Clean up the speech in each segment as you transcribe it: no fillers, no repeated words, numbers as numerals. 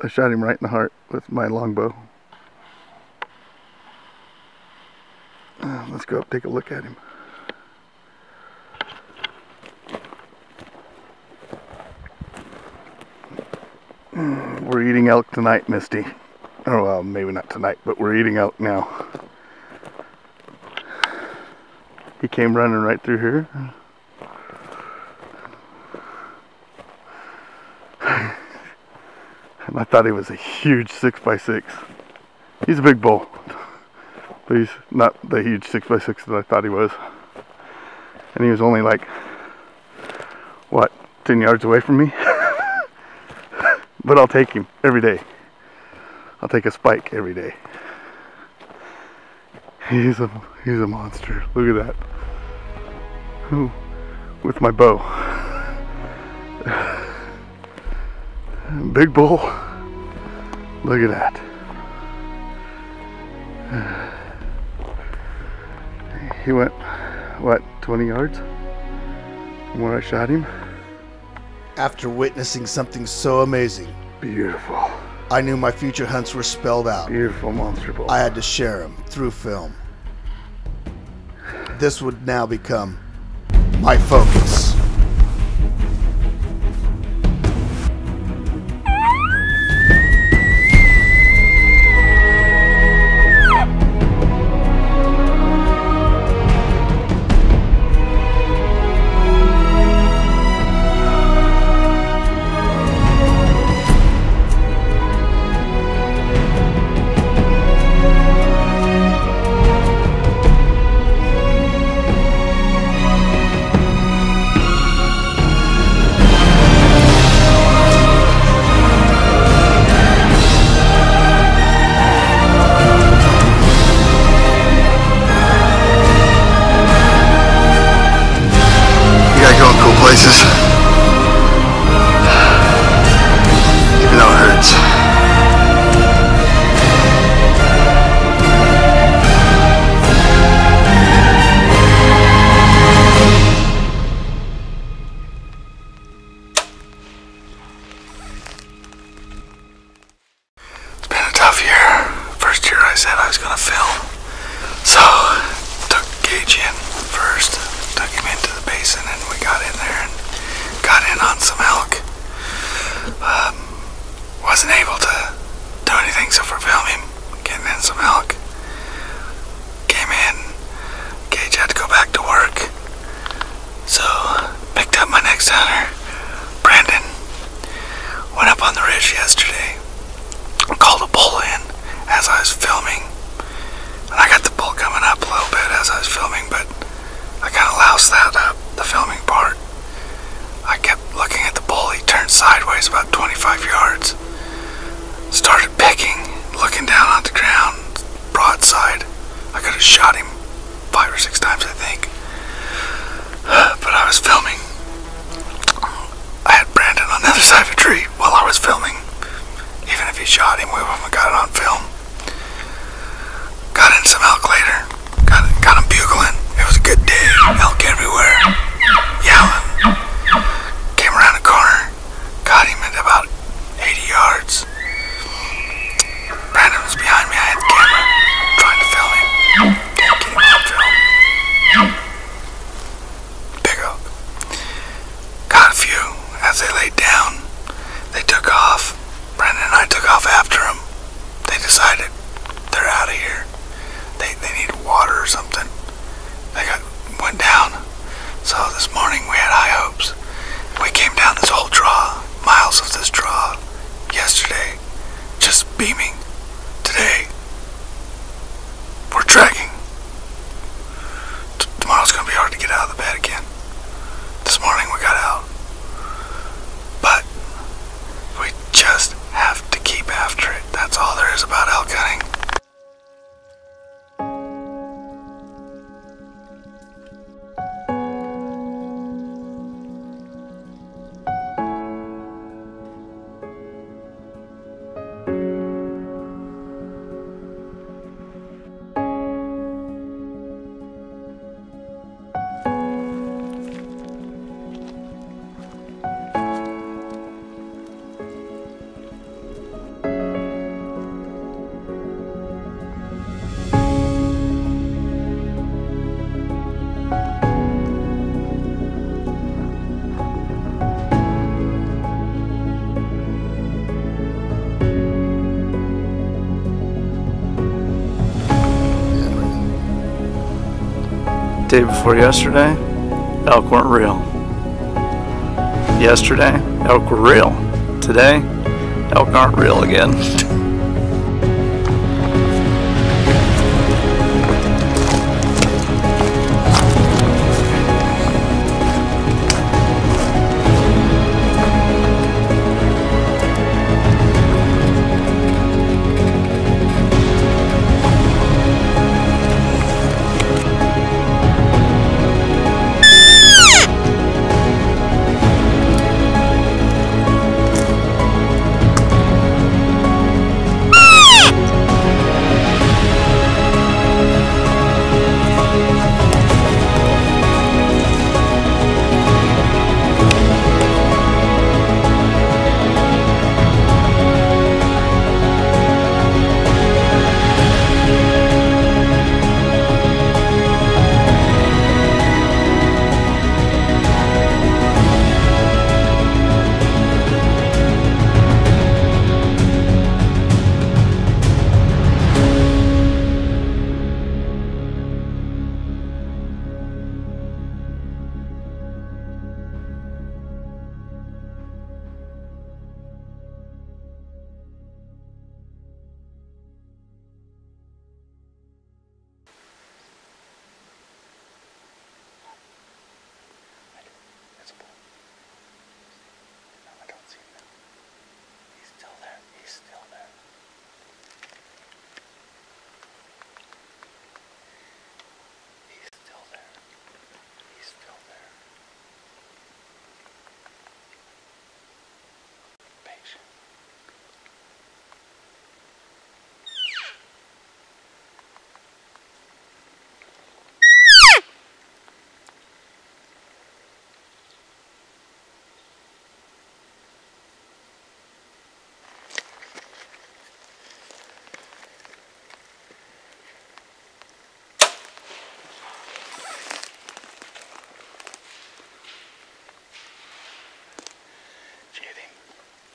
I shot him right in the heart with my longbow. Let's go up, take a look at him. We're eating elk tonight, Misty. Oh, well, maybe not tonight, but we're eating elk now. He came running right through here. And I thought he was a huge 6x6. He's a big bull, but he's not the huge 6x6 that I thought he was. And he was only like, what, 10 yards away from me? But I'll take him every day. I'll take a spike every day. He's a monster. Look at that. Ooh, with my bow. Big bull. Look at that. He went, what, 20 yards from where I shot him? After witnessing something so amazing, Beautiful. I knew my future hunts were spelled out. Beautiful monster bull. I had to share them through film. This would now become my focus. Places, even though it hurts. It's been a tough year. First year I said I was going to film, so took Gage in first, took him into the basin, and we got in there and got in on some elk. Wasn't able to do anything except for filming, getting in some elk. Came in, Gage had to go back to work, so picked up my next hunter, Brandon. Went up on the ridge yesterday, called a bull in as I was filming, and I got the bull coming up a little bit as I was filming, but I kind of loused that up, the filming part. I kept looking at the bull. He turned sideways about 25 yards. Started picking, looking down on the ground, broadside. I could have shot him 5 or 6 times, I think. But I was filming. I had Brandon on the other side of a tree while I was filming. Even if he shot him, we wouldn't have got it on film. Got in some elk later. Got him bugling. It was a good day. Elk everywhere. Yelling. Came around the corner. Got him at about 80 yards. Brandon was behind me. I had the camera. Trying to film him. Didn't get him on film. Big elk. Got a few. As they laid down, they took off. Brandon and I took off after them. They decided Day before yesterday, elk weren't real. Yesterday, elk were real. Today, elk aren't real again.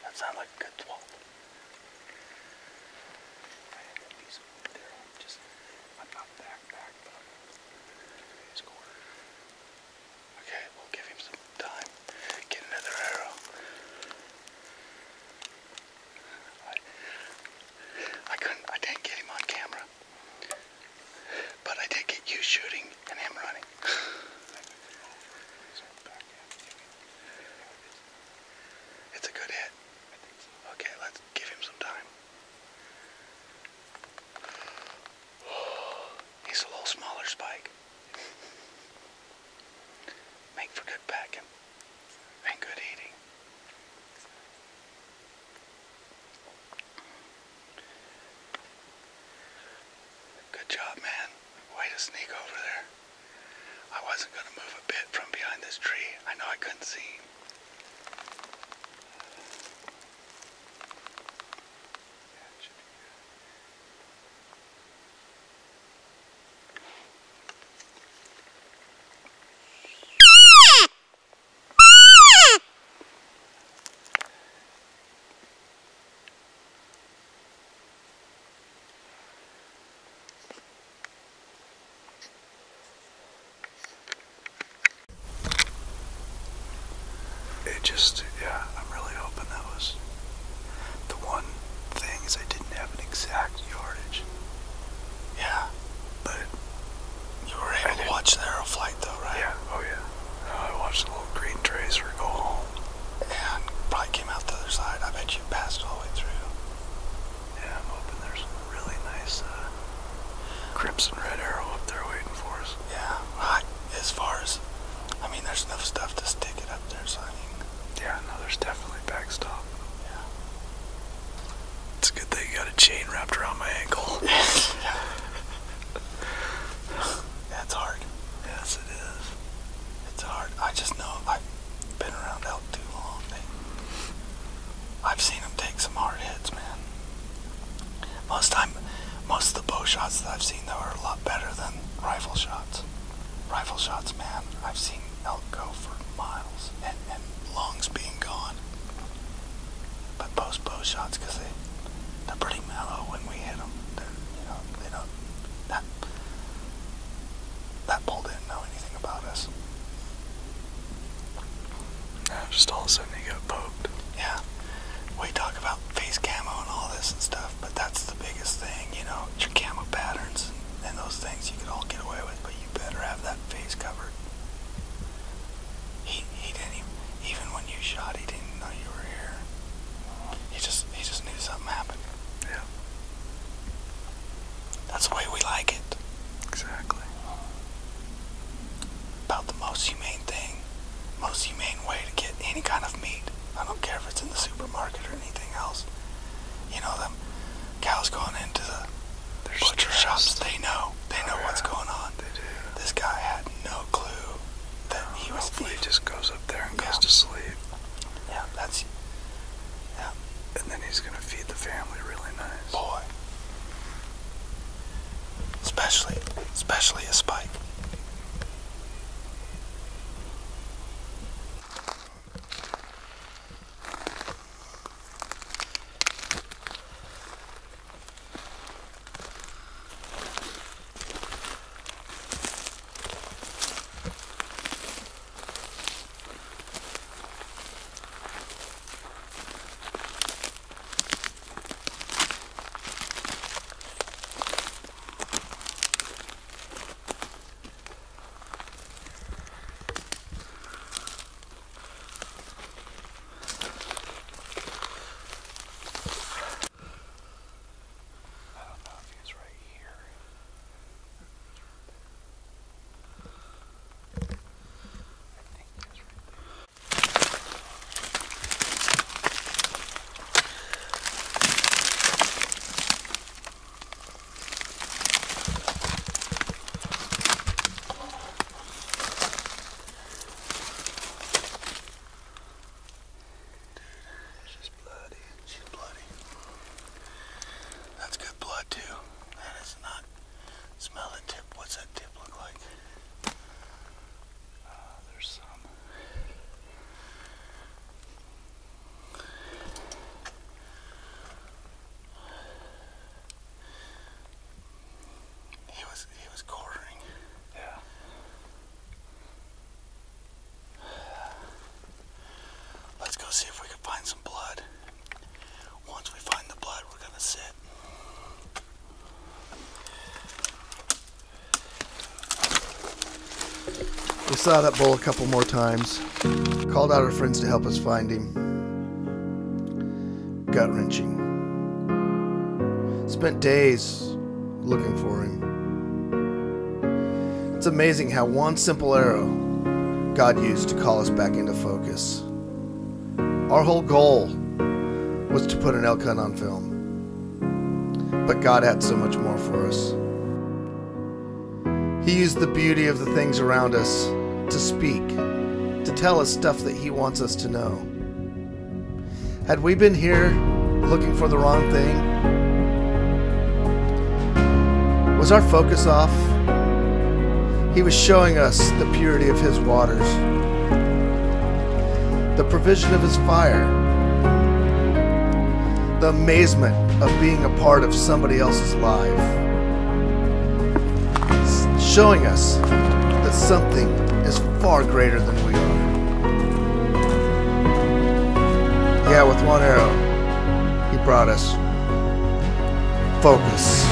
That sounds like a good swap. Just about back. Okay, we'll give him some time. Get another arrow. I didn't get him on camera, but I did get you shooting and him running. It's a good hit. Okay, let's give him some time. He's a little smaller spike. Make for good packing and good eating. Good job, man. Way to sneak over there. I wasn't going to move a bit from behind this tree. I know I couldn't see him. Yeah, I'm really hoping that was the one thing is I didn't have an exact yardage. Yeah, but you were able to watch the arrow flight though, right? Yeah, oh yeah. I watched the little green tracer go home. And probably came out the other side. I bet you passed all the way through. Yeah, I'm hoping there's a really nice crimson red arrow up there waiting for us. Yeah, right. As far as, I mean, there's enough stuff to stick it up there, so I mean. Yeah, no, there's definitely backstop. Yeah. It's a good thing you got a chain wrapped around my ankle. Yeah. That's hard. Yes, it is. It's hard. I just know I've been around elk too long. I've seen them take some hard hits, man. Most of the bow shots that I've seen, though, are a lot better than rifle shots. Rifle shots, man, I've seen elk go for miles, and lungs being gone. But post bow shots, because they're pretty mellow when we hit them. They don't, that pulled in knowing just all of a sudden he got poked. Yeah. We talk about face camo and all this and stuff, but that's the biggest thing, you know, your camo patterns and those things you could all get away with, but you better have that face covered. He didn't even when you shot, he didn't know you were here. He just knew something happened. Yeah. That's the way we like it. Exactly. About the most humane thing, most humane way to get any kind of meat. I don't care if it's in the supermarket or anything else. You know, them cows going into the butcher shops, they know what's going on. They do. This guy had no clue that he was Hopefully he just goes up there and goes to sleep. Yeah, yeah. And then he's gonna feed the family really nice. Boy. Especially a Spike. He was quartering. Yeah. Let's go see if we can find some blood. Once we find the blood, we're gonna sit. We saw that bull a couple more times. Called out our friends to help us find him. Gut-wrenching. Spent days looking for him. It's amazing how one simple arrow God used to call us back into focus. Our whole goal was to put an elk hunt on film. But God had so much more for us. He used the beauty of the things around us to speak, to tell us stuff that He wants us to know. Had we been here looking for the wrong thing? Was our focus off? He was showing us the purity of His waters, the provision of His fire, the amazement of being a part of somebody else's life, showing us that something is far greater than we are. Yeah, with one arrow, He brought us focus.